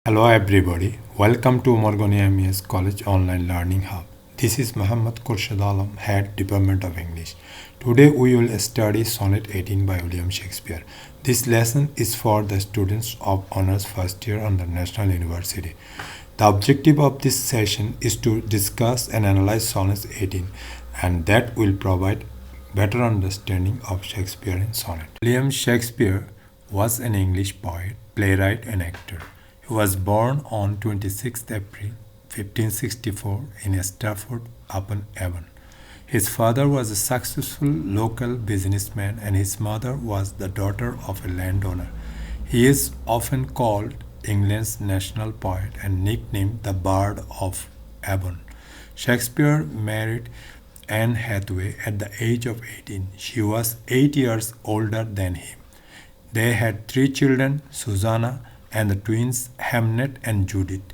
Hello everybody, welcome to Morgoni MES College Online Learning Hub. This is Muhammad Khurshid Alam, Head Department of English. Today we will study Sonnet 18 by William Shakespeare. This lesson is for the students of Honours First Year under National University. The objective of this session is to discuss and analyze Sonnet 18 and that will provide better understanding of Shakespeare in sonnet. William Shakespeare was an English poet, playwright and actor. He was born on 26th April 1564 in Stratford-upon-Avon. His father was a successful local businessman and his mother was the daughter of a landowner. He is often called England's national poet and nicknamed the Bard of Avon. Shakespeare married Anne Hathaway at the age of 18. She was 8 years older than him. They had 3 children, Susanna and the twins Hamlet and Juliet.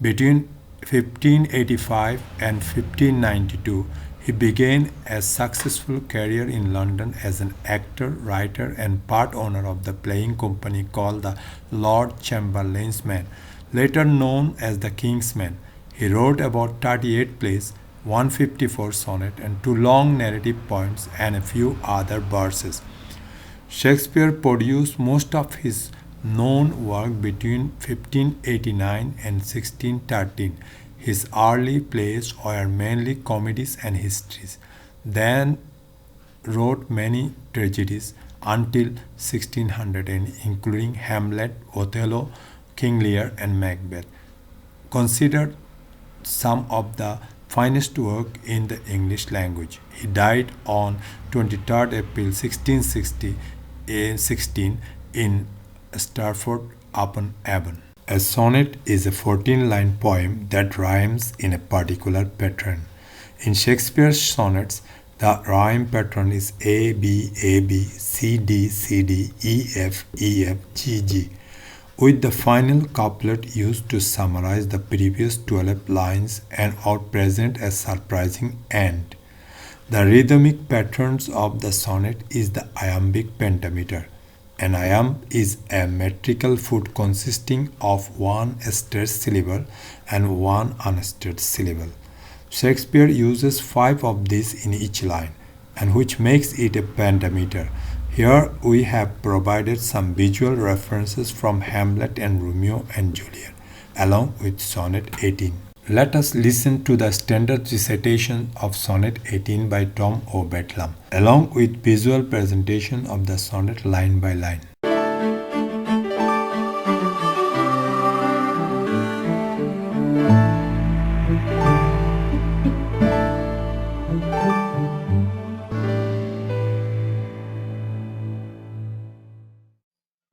Between 1585 and 1592, he began a successful career in London as an actor, writer, and part owner of the playing company called the Lord Chamberlain's Men, later known as the King's Men. He wrote about 38 plays, 154 sonnets, and 2 long narrative poems, and a few other verses. Shakespeare produced most of his known work between 1589 and 1613. His early plays were mainly comedies and histories. Then wrote many tragedies until 1600, including Hamlet, Othello, King Lear, and Macbeth, considered some of the finest work in the English language. He died on 23rd April 1616 in Stratford-upon-Avon. A sonnet is a 14-line poem that rhymes in a particular pattern. In Shakespeare's sonnets, the rhyme pattern is A, B, A, B, C, D, C, D, E, F, E, F, G, G, with the final couplet used to summarize the previous 12 lines and or present a surprising end. The rhythmic patterns of the sonnet is the iambic pentameter. An iamb is a metrical foot consisting of one stressed syllable and one unstressed syllable. Shakespeare uses 5 of these in each line, and which makes it a pentameter. Here we have provided some visual references from Hamlet and Romeo and Juliet, along with Sonnet 18. Let us listen to the standard recitation of Sonnet 18 by Tom O. Bedlam, along with visual presentation of the sonnet line by line.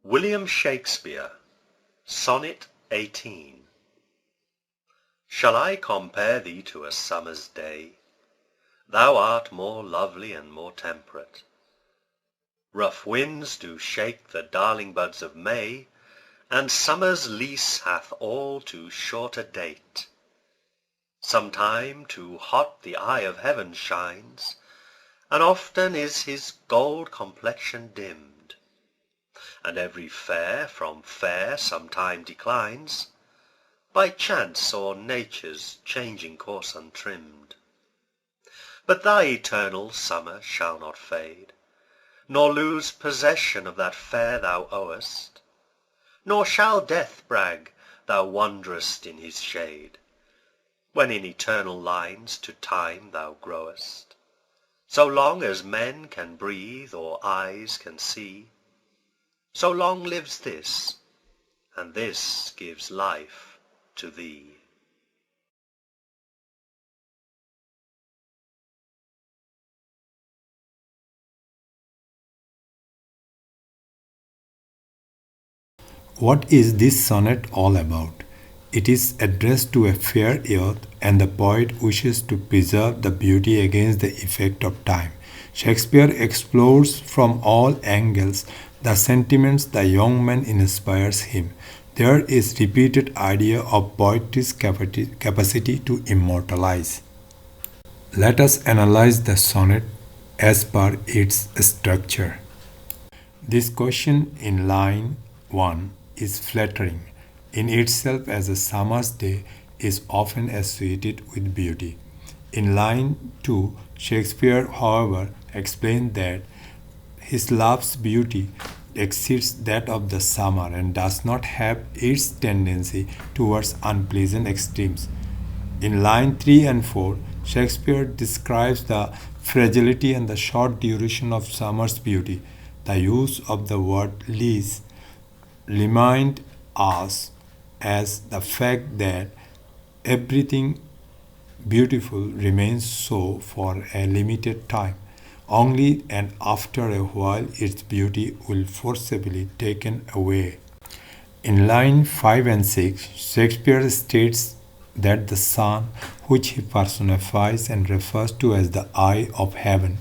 William Shakespeare, Sonnet 18. Shall I compare thee to a summer's day? Thou art more lovely and more temperate. Rough winds do shake the darling buds of May, and summer's lease hath all too short a date. Sometime too hot the eye of heaven shines, and often is his gold complexion dimmed. And every fair from fair sometime declines, by chance or nature's changing course untrimmed. But thy eternal summer shall not fade, nor lose possession of that fair thou owest, nor shall death brag thou wanderest in his shade, when in eternal lines to time thou growest. So long as men can breathe or eyes can see, so long lives this, and this gives life to thee. What is this sonnet all about? It is addressed to a fair youth, and the poet wishes to preserve the beauty against the effect of time. Shakespeare explores from all angles the sentiments the young man inspires him. There is repeated idea of poetry's capacity to immortalize. Let us analyze the sonnet as per its structure. This question in line 1 is flattering in itself as a summer's day is often associated with beauty. In line 2, Shakespeare, however, explained that his love's beauty exceeds that of the summer and does not have its tendency towards unpleasant extremes. In line 3 and 4, Shakespeare describes the fragility and the short duration of summer's beauty. The use of the word lease remind us as the fact that everything beautiful remains so for a limited time only, and after a while its beauty will forcibly taken away. In line 5 and 6, Shakespeare states that the sun, which he personifies and refers to as the eye of heaven,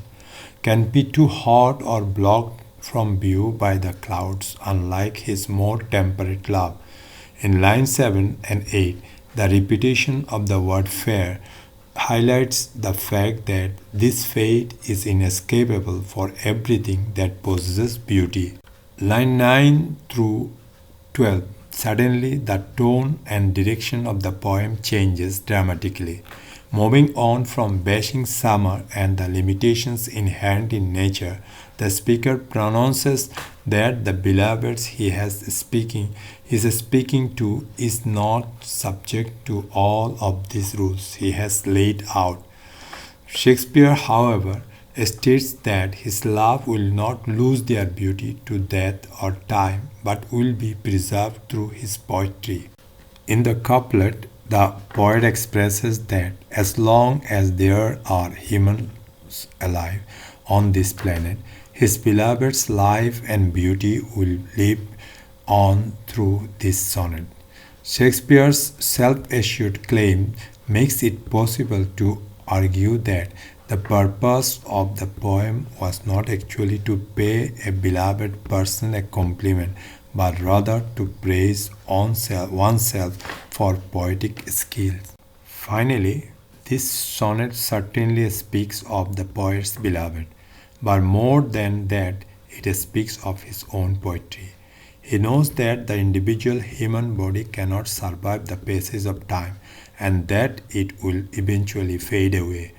can be too hot or blocked from view by the clouds, unlike his more temperate love. In lines 7 and 8, the repetition of the word fair highlights the fact that this fate is inescapable for everything that possesses beauty. Line 9 through 12. Suddenly, the tone and direction of the poem changes dramatically. Moving on from bashing summer and the limitations inherent in nature, the speaker pronounces that the beloved he is speaking to is not subject to all of these rules he has laid out. Shakespeare, however, states that his love will not lose their beauty to death or time, but will be preserved through his poetry. In the couplet, the poet expresses that as long as there are humans alive on this planet, his beloved's life and beauty will live on through this sonnet. Shakespeare's self-assured claim makes it possible to argue that the purpose of the poem was not actually to pay a beloved person a compliment, but rather to praise oneself for poetic skills. Finally, this sonnet certainly speaks of the poet's beloved, but more than that, it speaks of his own poetry. He knows that the individual human body cannot survive the passage of time and that it will eventually fade away.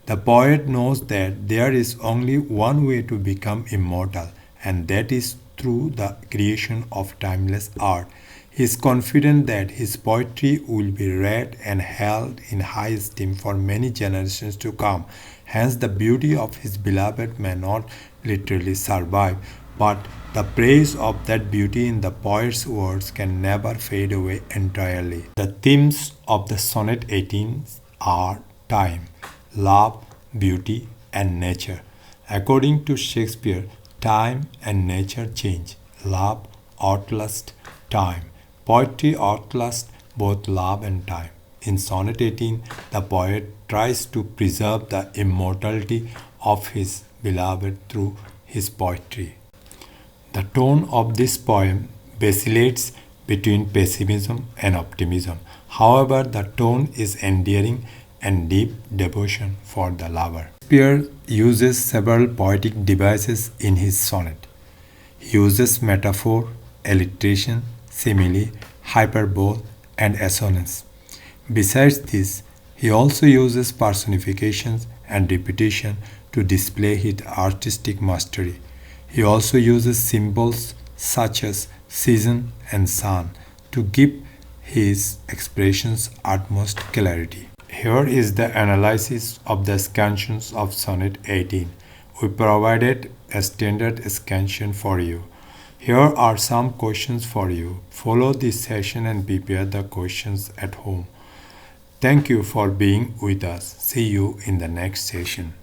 The poet knows that there is only one way to become immortal, and that is through the creation of timeless art. He is confident that his poetry will be read and held in high esteem for many generations to come. Hence, the beauty of his beloved may not literally survive, but the praise of that beauty in the poet's words can never fade away entirely. The themes of the Sonnet 18 are time, love, beauty, and nature. According to Shakespeare, time and nature change. Love outlast time. Poetry outlasts both love and time. In Sonnet 18, the poet tries to preserve the immortality of his beloved through his poetry. The tone of this poem vacillates between pessimism and optimism. However, the tone is endearing and deep devotion for the lover. Shakespeare uses several poetic devices in his sonnet. He uses metaphor, alliteration, simile, hyperbole, and assonance. Besides this, he also uses personifications and repetition to display his artistic mastery. He also uses symbols such as season and sun to give his expressions utmost clarity. Here is the analysis of the scansions of Sonnet 18. We provided a standard scansion for you. Here are some questions for you. Follow this session and prepare the questions at home. Thank you for being with us. See you in the next session.